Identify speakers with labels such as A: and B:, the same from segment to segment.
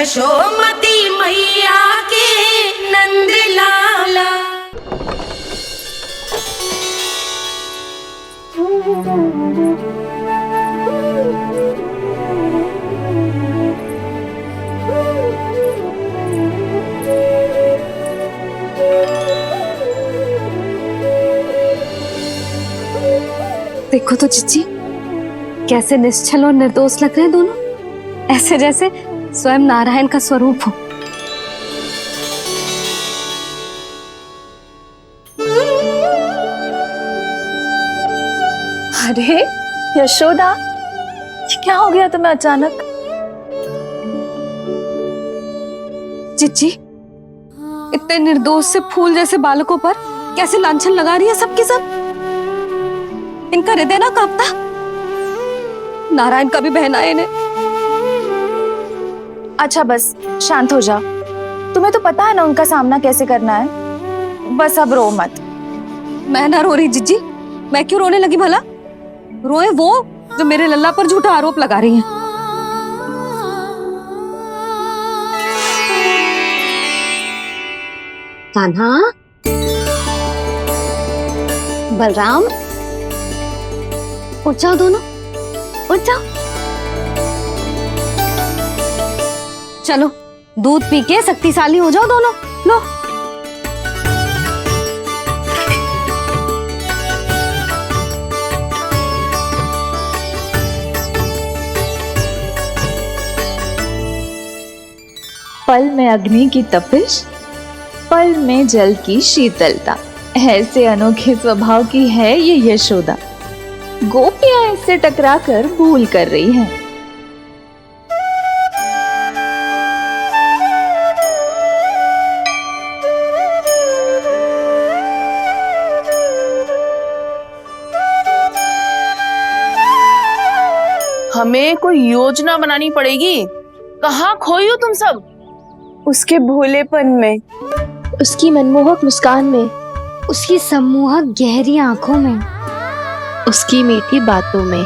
A: यशोमती मैया के नंद लाला।
B: देखो तो चिच्ची, कैसे निश्चल और निर्दोष लग रहे हैं दोनों, ऐसे जैसे स्वयं नारायण का स्वरूप हो।
C: अरे यशोदा, ये क्या हो गया तुम्हें अचानक?
B: चिच्ची, इतने निर्दोष से फूल जैसे बालकों पर कैसे लांछन लगा रही है सबके सब। इनका हृदय ना कांपता? नारायण का भी बहना है इन्हें।
C: अच्छा बस शांत हो जाओ, तुम्हें तो पता है ना उनका सामना कैसे करना है। बस अब रो मत।
B: मैं ना रो रही जिज्जी, मैं क्यों रोने लगी भला? रोए वो जो मेरे लल्ला पर झूठा आरोप लगा रही हैं।
D: कान्हा, बलराम, उठ जाओ दोनों, उठ जाओ।
B: चलो दूध पी के शक्तिशाली हो जाओ दोनों। लो।
C: पल में अग्नि की तपिश, पल में जल की शीतलता, ऐसे अनोखे स्वभाव की है ये यशोदा। गोपियां इससे टकराकर भूल कर रही हैं।
E: हमें कोई योजना बनानी पड़ेगी। कहाँ खोई हो तुम सब?
C: उसके भोलेपन में,
D: उसकी मनमोहक मुस्कान में,
F: उसकी सम्मोहक गहरी आंखों में,
D: उसकी मीठी बातों में।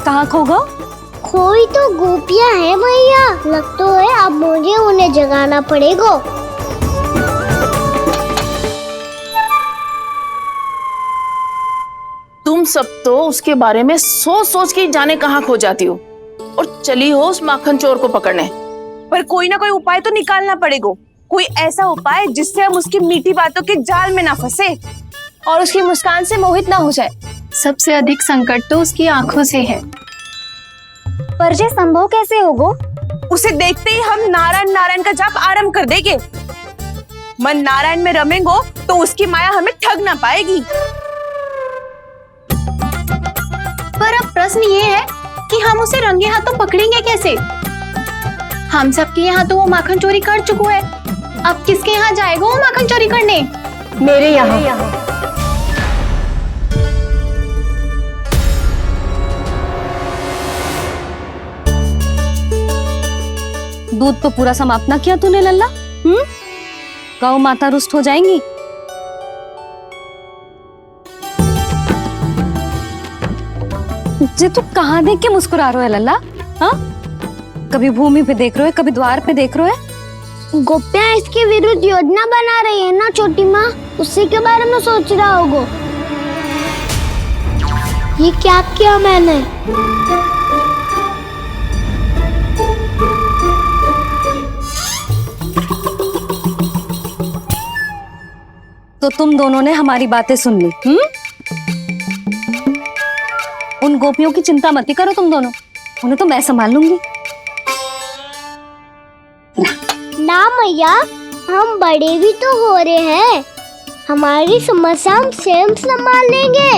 B: कहाँ खो गो?
F: कोई तो गोपियां हैं भैया, लगता है अब मुझे उन्हें जगाना पड़ेगा।
E: तुम सब तो उसके बारे में सोच सोच के जाने कहाँ खो जाती हो और चली हो उस माखन चोर को पकड़ने।
C: पर कोई ना कोई उपाय तो निकालना पड़ेगा। कोई ऐसा उपाय जिससे हम उसकी मीठी बातों के जाल में ना फंसे और उसकी मुस्कान से मोहित ना हो जाए।
G: सबसे अधिक संकट तो उसकी आंखों से है।
F: पर ये संभव कैसे होगा?
C: उसे देखते ही हम नारायण नारायण का जाप आरंभ कर देंगे। मन नारायण में रमेंगो तो उसकी माया हमें ठग ना पाएगी।
G: पर अब प्रश्न ये है कि हम उसे रंगे हाथों पकड़ेंगे कैसे? हम सबके यहाँ तो वो माखन चोरी कर चुका है। अब किसके यहाँ जाएगा वो माखन चोरी करने?
C: मेरे यहाँ।
B: दूध तो पूरा समाप्त ना किया तूने लल्ला। गौ माता रुष्ट हो जाएंगी। जे तू कहाँ देख के मुस्कुरा रहे है लल्ला? हाँ, कभी भूमि पे देख रहे हो, कभी द्वार पे देख रहे हो।
F: गोपियां इसके विरुद्ध योजना बना रही है ना छोटी माँ, उसी के बारे में सोच रहा होगा। ये क्या किया मैंने?
B: तो तुम दोनों ने हमारी बातें सुन ली। उन गोपियों की चिंता मत करो तुम दोनों, उन्हें तो मैं संभाल लूंगी।
F: ना मैया, हम बड़े भी तो हो रहे हैं, हमारी समस्या हम स्वयं संभाल लेंगे,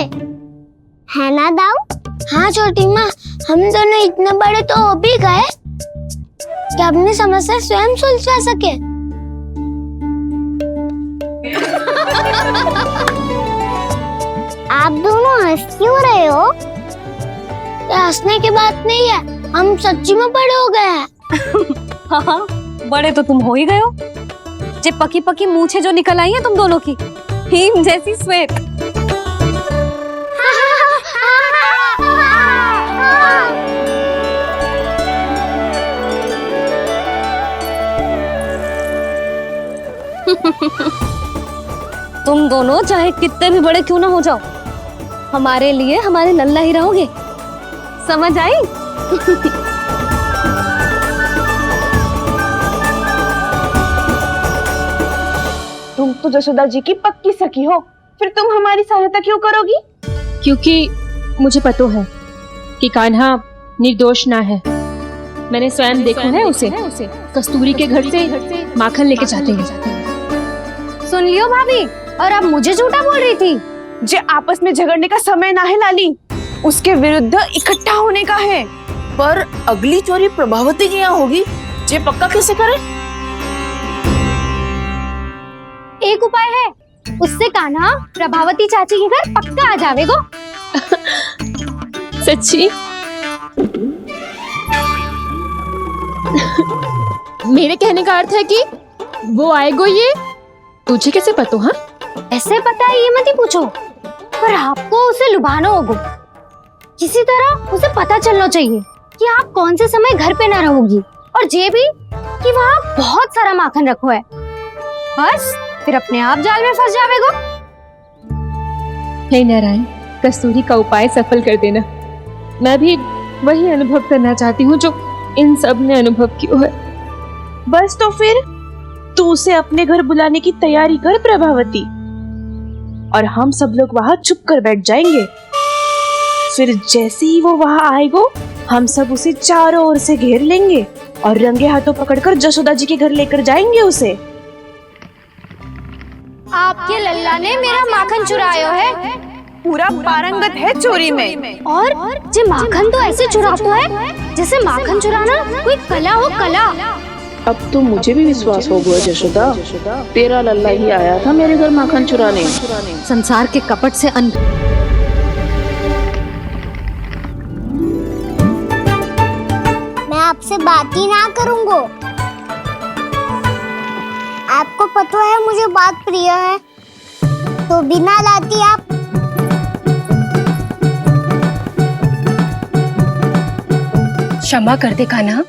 F: है ना दाऊ? हाँ छोटी माँ, हम दोनों इतने बड़े तो हो भी गए। कि अपनी समस्या स्वयं सुलझा सके। आप दोनों हंस क्यों रहे हो? ये हंसने की बात नहीं है, हम सच्ची में बड़े हो गए हैं।
B: हाँ, बड़े तो तुम हो ही गए हो। जे पकी पकी मूछें जो निकल आई हैं तुम दोनों की, हिम जैसी श्वेत। तुम दोनों चाहे कितने भी बड़े क्यों ना हो जाओ, हमारे लिए हमारे लल्ला ही रहोगे, समझ आई?
H: तुम तो जशोदा जी की पक्की सखी हो, फिर तुम हमारी सहायता क्यों करोगी?
I: क्योंकि मुझे पता है कि कान्हा निर्दोष ना है। मैंने स्वयं देखा है उसे कस्तूरी के घर से माखन लेके जाते हैं।
B: सुन लियो भाभी, और अब मुझे झूठा बोल रही थी।
H: जे आपस में झगड़ने का समय ना है लाली, उसके विरुद्ध इकट्ठा होने का है।
E: पर अगली चोरी प्रभावती की यहाँ होगी, जे पक्का कैसे करे?
F: एक उपाय है, उससे कान्हा प्रभावती चाची के घर पक्का आ जावेगो।
I: सच्ची? मेरे कहने का अर्थ है कि वो आएगो, ये तुझे कैसे पता? हाँ,
F: ऐसे पता है ये मत ही पूछो, पर आपको उसे लुभाना होगा। किसी तरह उसे पता चलना चाहिए कि आप कौन से समय घर पे ना रहोगी, और ये भी कि वहाँ बहुत सारा माखन रखो है। बस फिर अपने आप जाल में फंस जावेगो।
I: हे नारायण, कस्तूरी का उपाय सफल कर देना। मैं भी वही अनुभव करना चाहती हूँ जो इन सब ने अनुभव किया है।
H: बस तो फिर तू उसे अपने घर बुलाने की तैयारी कर प्रभावती, और हम सब लोग वहाँ चुप कर बैठ जाएंगे। फिर जैसे ही वो वहाँ आएगो, हम सब उसे चारों ओर से घेर लेंगे और रंगे हाथों पकड़कर जशोदा जी के घर लेकर जाएंगे उसे।
F: आपके लल्ला ने मेरा माखन चुराया है,
H: पूरा पारंगत है चोरी में।
F: और जे माखन तो ऐसे चुराता है जैसे माखन चुराना कोई कला हो, कला।
E: अब तो मुझे भी विश्वास हो गया जशोदा, तेरा लल्ला ही आया था मेरे घर माखन चुराने।
B: संसार के कपट से
F: मैं आपसे बात ही ना करूंगा। आपको पता है मुझे बात प्रिय है, तो बिना लाती आप।
B: क्षमा कर दे कान्हा।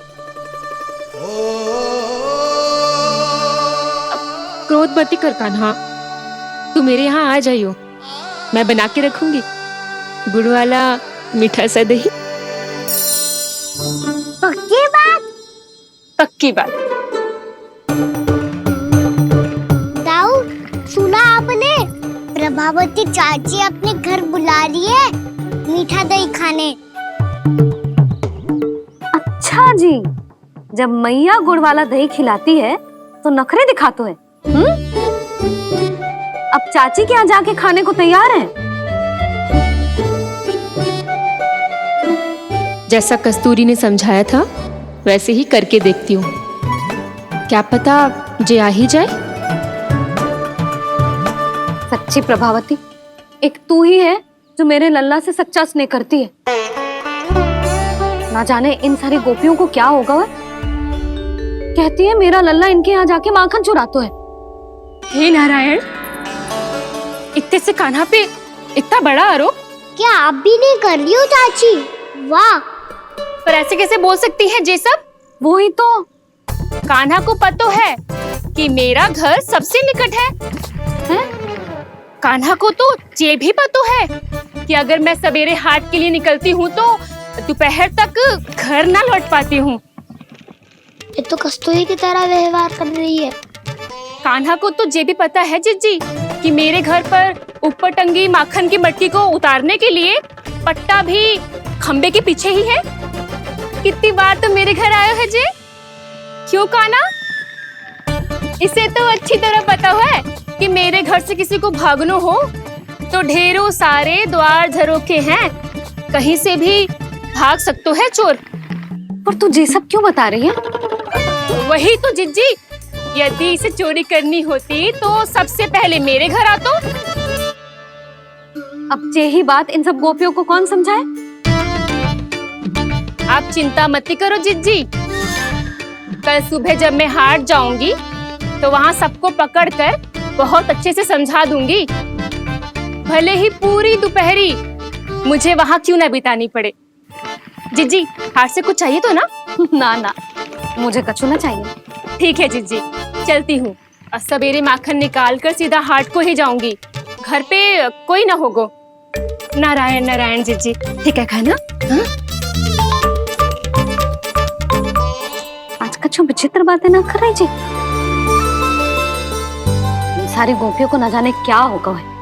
I: क्रोध मत कर कान्हा, तू मेरे यहाँ आ जाइयो, मैं बना के रखूंगी गुड़ वाला मीठा सा दही।
F: पक्की बात?
I: पक्की बात।
F: दाऊ, सुना आपने? प्रभावती चाची अपने घर बुला रही है मीठा दही खाने।
B: अच्छा जी, जब मैया गुड़ वाला दही खिलाती है तो नखरे दिखाते हैं। अब चाची के यहाँ जाके खाने को तैयार हैं।
I: जैसा कस्तूरी ने समझाया था वैसे ही करके देखती हूँ, क्या पता जे आ ही जाए।
B: सच्ची प्रभावती, एक तू ही है जो मेरे लल्ला से सच्चा स्नेह करती है। ना जाने इन सारी गोपियों को क्या होगा। वह कहती है मेरा लल्ला इनके यहाँ जाके माखन चुराता है।
I: हे नारायण, इतने से कान्हा पे इतना बड़ा आरोप?
F: क्या आप भी नहीं कर रही हो चाची? वाह!
I: पर ऐसे कैसे बोल सकती है जे सब?
B: वो ही तो,
I: कान्हा को पता है कि मेरा घर सबसे निकट है? कान्हा को तो ये भी पता है कि अगर मैं सवेरे हाट के लिए निकलती हूँ तो दोपहर तक घर ना लौट पाती हूँ।
F: ये तो कस्तूरी की तरह व्यवहार कर रही है।
I: कान्हा को तो ये भी पता है जिज्जी कि मेरे घर पर ऊपर टंगी माखन की मटकी को उतारने के लिए पट्टा भी खंबे के पीछे ही है। कितनी बार तो मेरे घर आयो है जे। क्यों कान्हा? इसे तो अच्छी तरह पता है कि मेरे घर से किसी को भागनो हो तो ढेरों सारे द्वार झरोखे हैं, कहीं से भी भाग सकते है चोर।
B: पर तू ये सब क्यों बता रही है?
I: वही तो जिज्जी, यदि इसे चोरी करनी होती तो सबसे पहले मेरे घर आतो।
B: अब यही बात इन सब गोपियों को कौन समझाए?
I: आप चिंता मत करो जिज्जी, कल सुबह जब मैं हाट जाऊंगी तो वहाँ सबको पकड़कर बहुत अच्छे से समझा दूंगी, भले ही पूरी दोपहरी मुझे वहाँ क्यों ना बितानी पड़े। जिज्जी, हाट से कुछ चाहिए तो ना?
B: ना ना, मुझे कछु ना चाहिए।
I: ठीक है जिज्जी, चलती हूँ। और सवेरे माखन निकाल कर सीधा हाट को ही जाऊंगी, घर पे कोई ना होगो। नारायण नारायण जिज्जी, ठीक है खाना? हाँ?
B: आज कछु विचित्र बातें ना कर रही जी। इन सारी गोपियों को न जाने क्या होगा है।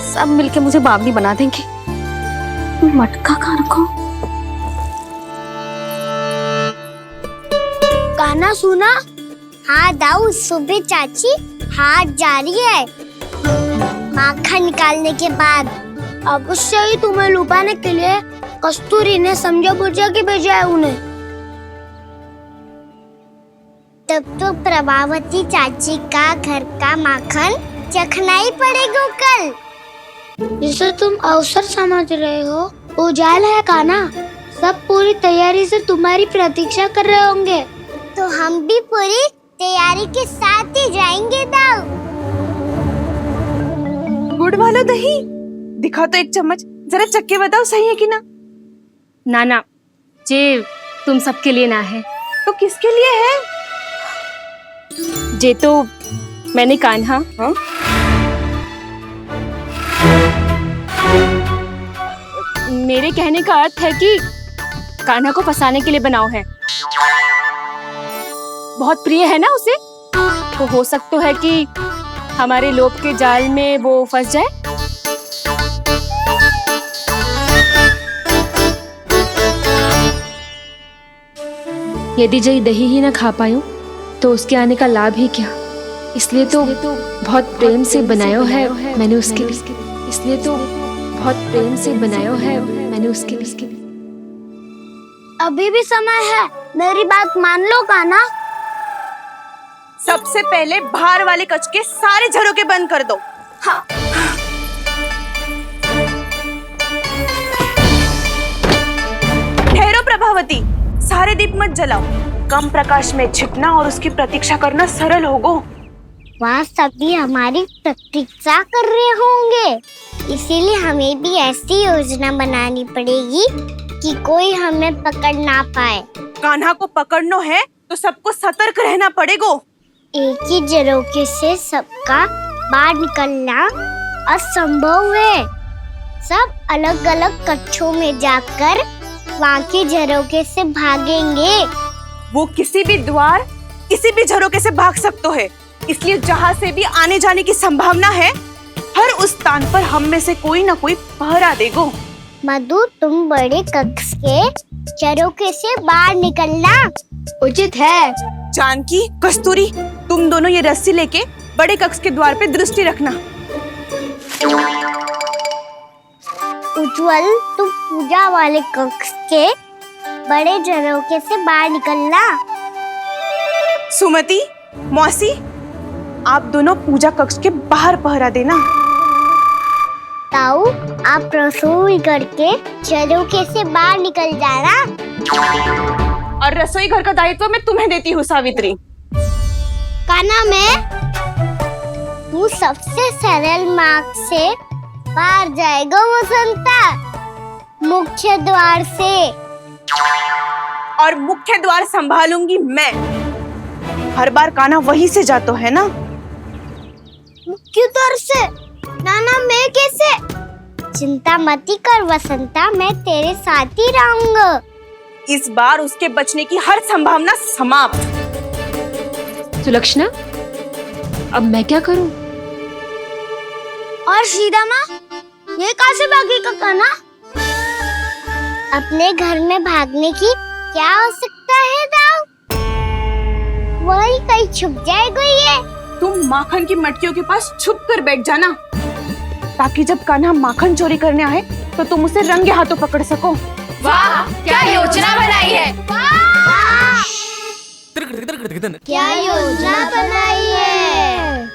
B: सब मिलके मुझे बावली बना देंगे। मटका कहाँ रखो?
F: गाना सुना? हाँ दाऊ, सुबह चाची हाट जा रही है। माखन निकालने के बाद अवश्य ही तुम्हें लुभाने के लिए कस्तूरी ने समझा बुझा के भेजा है उन्हें। तब तो प्रभावती चाची का घर का माखन चखना ही पड़ेगा कल। जिसे तुम अवसर समझ रहे हो, उजाल है काना। सब पूरी तैयारी से तुम्हारी प्रतीक्षा कर रहे होंगे। तो हम भी पूरी तैयारी के साथ ही जाएंगे दाऊ।
H: गुड़ वाला दही दिखाओ तो एक चम्मच, जरा चक्के बताओ सही है कि ना।
I: ना, जे तुम सबके लिए ना है।
H: तो किसके लिए है?
I: जे तो मैंने कान्हा,
H: हाँ?
I: मेरे कहने का अर्थ है कि कान्हा को फंसाने के लिए बनाओ है। बहुत प्रिय है ना उसे, तो हो सकता है कि हमारे लोभ के जाल में वो फंस जाए।
D: यदि जय दही ही ना खा पायो तो उसके आने का लाभ ही क्या। इसलिए तो बहुत प्रेम से बनायो है मैंने उसके लिए। इसलिए तो बहुत प्रेम से बनायो है मैंने उसके लिए।
F: अभी भी समय है, मेरी बात मान लो काना।
H: सबसे पहले बाहर वाले कच के सारे झरोके बंद कर दो। हाँ। ठहरो प्रभावती, सारे दीप मत जलाओ। कम प्रकाश में छिपना और उसकी प्रतीक्षा करना सरल होगो।
F: वहाँ सभी हमारी प्रतीक्षा कर रहे होंगे, इसीलिए हमें भी ऐसी योजना बनानी पड़ेगी कि कोई हमें पकड़ ना पाए।
H: कान्हा को पकड़ना है तो सबको सतर्क रहना पड़ेगा।
F: एक ही झरोखे से सबका बाहर निकलना असंभव है। सब अलग अलग कक्षों में जाकर वहाँ के झरोखे से भागेंगे।
H: वो किसी भी द्वार, किसी भी झरोखे से भाग सकते है, इसलिए जहाँ से भी आने जाने की संभावना है, हर उस स्थान पर हम में से कोई ना कोई पहरा देगो।
F: मधु, तुम बड़े कक्ष के झरोखे से बाहर निकलना उचित है।
H: जानकी, कस्तूरी, तुम दोनों ये रस्सी लेके बड़े कक्ष के द्वार पे दृष्टि रखना।
F: उज्जवल, तुम पूजा वाले कक्ष के बड़े झरोखे से बाहर निकलना।
H: सुमति, मौसी, आप दोनों पूजा कक्ष के बाहर पहरा देना।
F: ताऊ, आप रसोई करके झरोखे से बाहर निकल जाना।
H: और रसोई घर का दायित्व मैं तुम्हें देती हूँ सावित्री।
F: काना, मैं तू सबसे सरल मार्ग से बाहर जाएगा वसंता, मुख्य द्वार से।
H: और मुख्य द्वार संभालूंगी मैं। हर बार कान्हा वहीं से जाता है ना।
F: मुख्य द्वार से? नाना, मैं कैसे? चिंता मत कर वसंता, मैं तेरे साथ ही रहूंगा।
H: इस बार उसके बचने की हर संभावना समाप्त।
D: सुलक्षणा, अब मैं क्या करूं?
F: और सीधा माँ, ये कहाँ से भागेगा कान्हा? अपने घर में भागने की क्या हो सकता है दाऊ? वही कहीं छुप जाएगा ये।
H: तुम माखन की मटकियों के पास छुप कर बैठ जाना, ताकि जब कान्हा माखन चोरी करने आए तो तुम उसे रंगे हाथों पकड़ सको।
I: वाह, क्या योजना बनाई है।
F: क्या योजना बनाई है?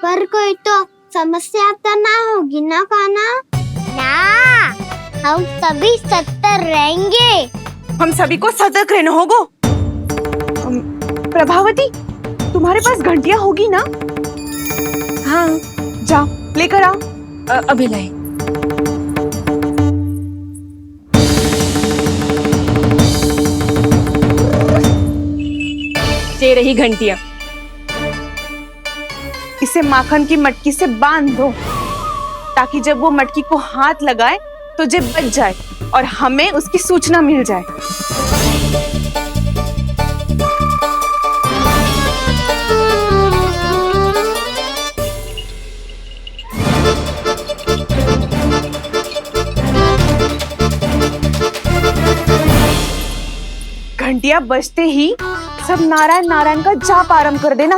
F: पर कोई तो समस्या तो ना होगी ना काना? ना, हम सभी सतर्क रहेंगे।
H: हम सभी को सतर्क रहना होगा। प्रभावती, तुम्हारे पास घंटियां होगी ना?
B: हाँ,
H: जाओ लेकर आओ।
B: अभी लाई।
H: ये रही घंटियां। इसे माखन की मटकी से बांध दो, ताकि जब वो मटकी को हाथ लगाए तो जे बच जाए और हमें उसकी सूचना मिल जाए। घंटियां बजते ही सब नारायण नारायण का जाप आरंभ कर देना,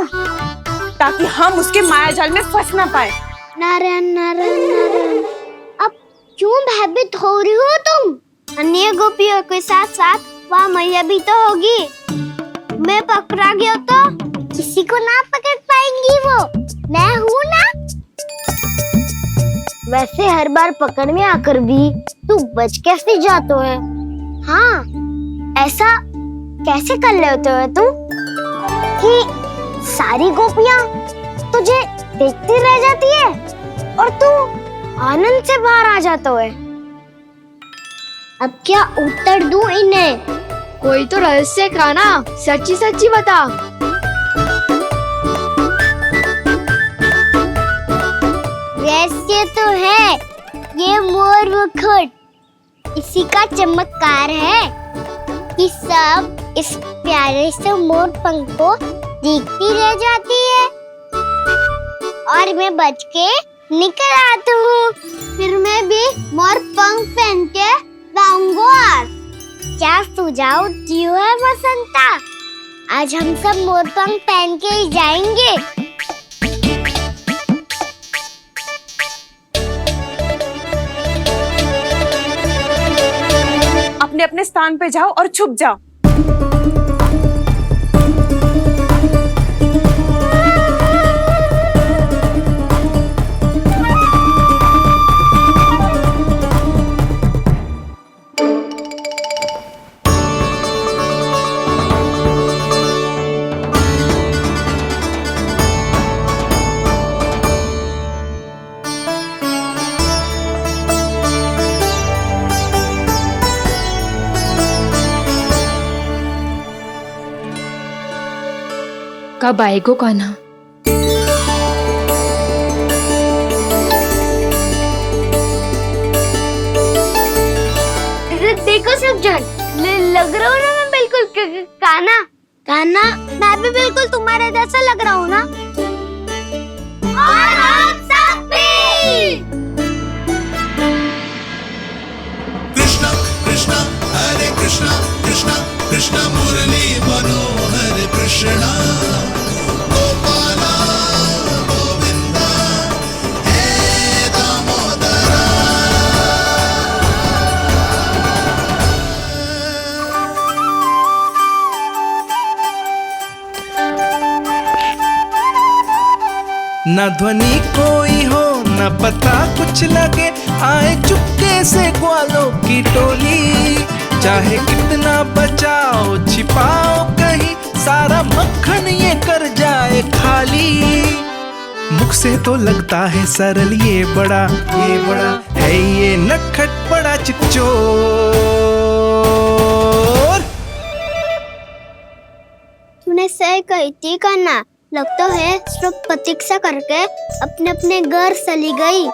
H: ताकि हम उसके मायाजाल में फंस ना पाए।
F: नारायण नारायण नारायण। अब क्यों भयभीत हो रही हो तुम? अन्य गोपियों के साथ साथ वहाँ मैया भी तो होगी। मैं पकड़ा गया तो किसी को ना पकड़ पाएंगी वो। मैं हूँ ना। वैसे हर बार पकड़ने आकर भी तू बच कैसे जाता है? हाँ, ऐसा कैसे कर लेते हो तुम कि सारी गोपियां तुझे देखती रह जाती है और तू आनंद से बाहर आ जाता है? अब क्या उत्तर दूं इन्हें?
D: कोई तो रहस्य काना, सच्ची सच्ची बता।
F: रहस्य तो है, ये मोर मुकुट इसी का चमत्कार है कि सब इस प्यारे से मोर पंख को देखती रह जाती है और मैं बच के निकल आता हूँ। फिर मैं भी मोर पंख पहन के गाऊंगा। क्या सुझाव दियो है वसंता? आज हम सब मोर पंख पहन के ही जाएंगे।
H: अपने अपने स्थान पे जाओ और छुप जाओ।
D: कब आएगो कान्हा?
F: देखो सब जन, लग रहा हूँ ना मैं बिल्कुल कान्हा। कान्हा, मैं भी बिल्कुल तुम्हारे जैसा लग रहा हूँ ना? और हम सब भी।
J: कृष्णा कृष्णा हरे कृष्णा कृष्णा कृष्णा मुरली मनोहर कृष्णा गोपाला गोविंदा हे दामोदरा।
K: न ध्वनि कोई हो न पता कुछ लगे, आए चुपके से ग्वालों की टोली। चाहे कितना बचाओ छिपाओ कहीं, सारा मक्खन ये कर जाए खाली। मुख से तो लगता है सरल, ये बड़ा है ये नटखट बड़ा चिच्चोर।
F: तूने सही कही थी कान्हा। लगता है सिर्फ प्रतीक्षा करके अपने अपने घर चली गई।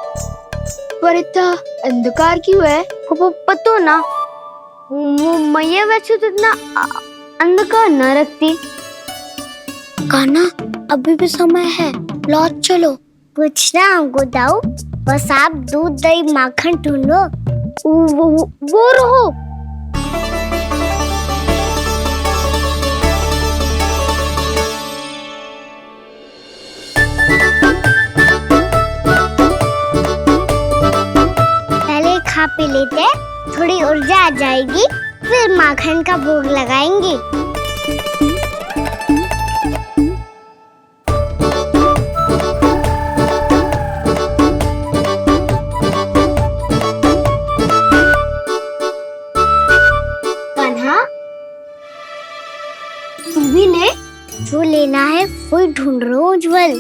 F: पर इतना अंधकार क्यों है? पतो ना, मैया वैसे तो इतना अंधकार न रखती। कान्हा, अभी भी समय है, लौट चलो। कुछ ना हमको दाऊ, बस आप दूध दही माखन ढूंढो। वो रहो। पहले खा पी लेते, थोड़ी ऊर्जा आ जाएगी, फिर माखन का भोग लगाएंगे। कान्हा, तू भी ले, जो लेना है वो ढूंढ रहा हूँ उज्जवल।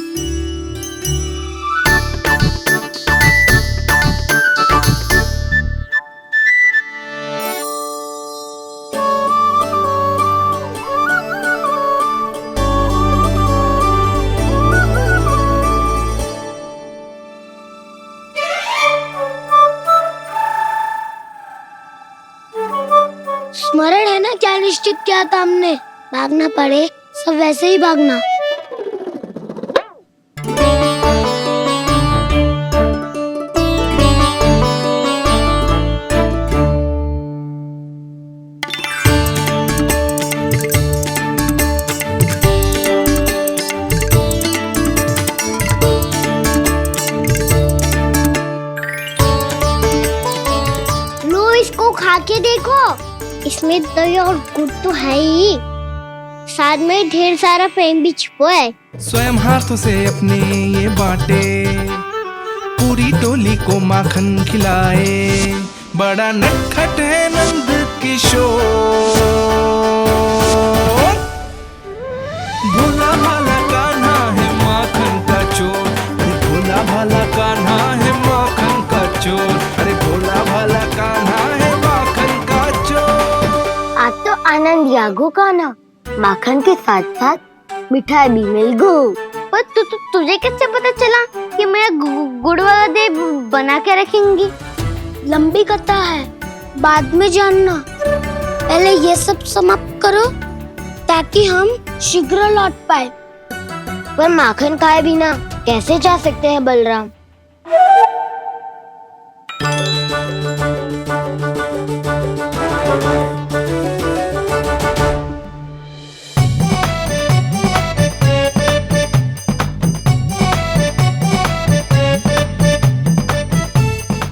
F: स्मरण है ना क्या निश्चित किया था हमने? भागना पड़े सब वैसे ही भागना। लो इसको खा के देखो, इसमें दही और गुड़ तो है ही, साथ में ढेर सारा प्रेम भी छिपा है।
K: स्वयं हाथों से अपने ये बांटे, पूरी टोली को माखन खिलाए। बड़ा नटखट है नंद किशोर, भोला भाला कान्हा है माखन का चोर। अरे भोला भाला कान्हा है माखन का चोर। अरे भोला भाला कान्हा है माखन का चोर।
F: आज तो आनंद यागो कान्हा, माखन के साथ साथ मिठाई भी मिल गो। पर तुझे कैसे पता चला कि मैं गुड़ वाला दे बना के रखेंगी? लंबी कथा है, बाद में जानना। पहले ये सब समाप्त करो ताकि हम शीघ्र लौट पाए। पर माखन खाए बिना कैसे जा सकते हैं बलराम?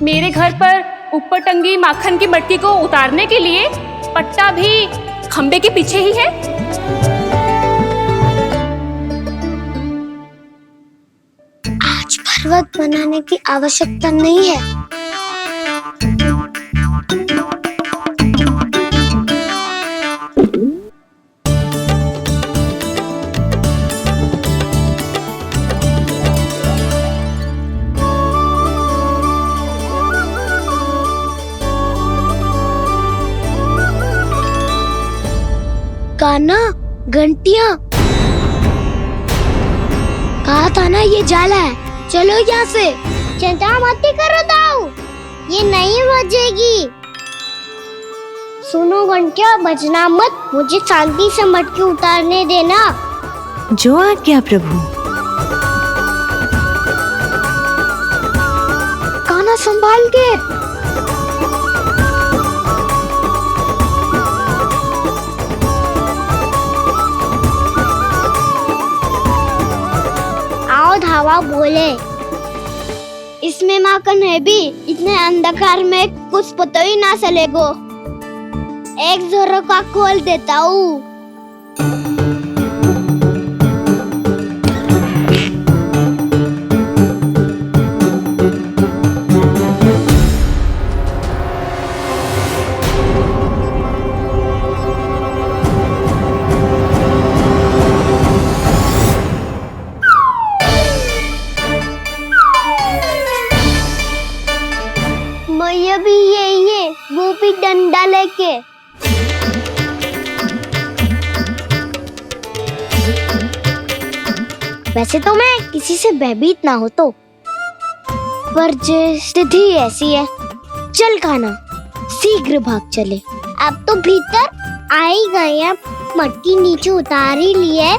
I: मेरे घर पर ऊपर टंगी माखन की मटकी को उतारने के लिए पट्टा भी खंबे के पीछे ही है।
F: आज पर्वत बनाने की आवश्यकता नहीं है। कान्हा, घंटियां, कहा था ना ये जाला है। चलो यहाँ से। चिंता मत करो दाऊ, ये नहीं बजेगी। सुनो घंटियां, बजना मत, मुझे शांति से मटकी उतारने देना।
L: जो आज्ञा प्रभु।
F: कान्हा संभाल के। धावा बोले, इसमें माखन है भी, इतने अंधकार में कुछ पता ही ना चलेगो। एक जोरों का खोल देता हूँ। मैया भी यही है, वो भी डंडा लेके। वैसे तो मैं किसी से भयभीत ना हो तो, पर स्थिति ऐसी है। चल कान्हा, शीघ्र भाग चले। अब तो भीतर आ ही गए हैं, मटकी नीचे उतार ही लिए,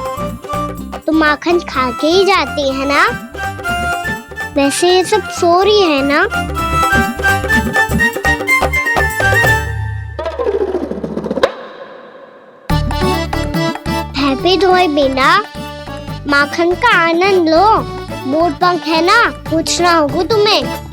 F: तो माखन खा के ही जाते हैं ना। वैसे ये सब सो रही है ना। हैप्पी धोए बिना माखन का आनंद लो। मोट पंख है ना, पूछना होगा तुम्हें।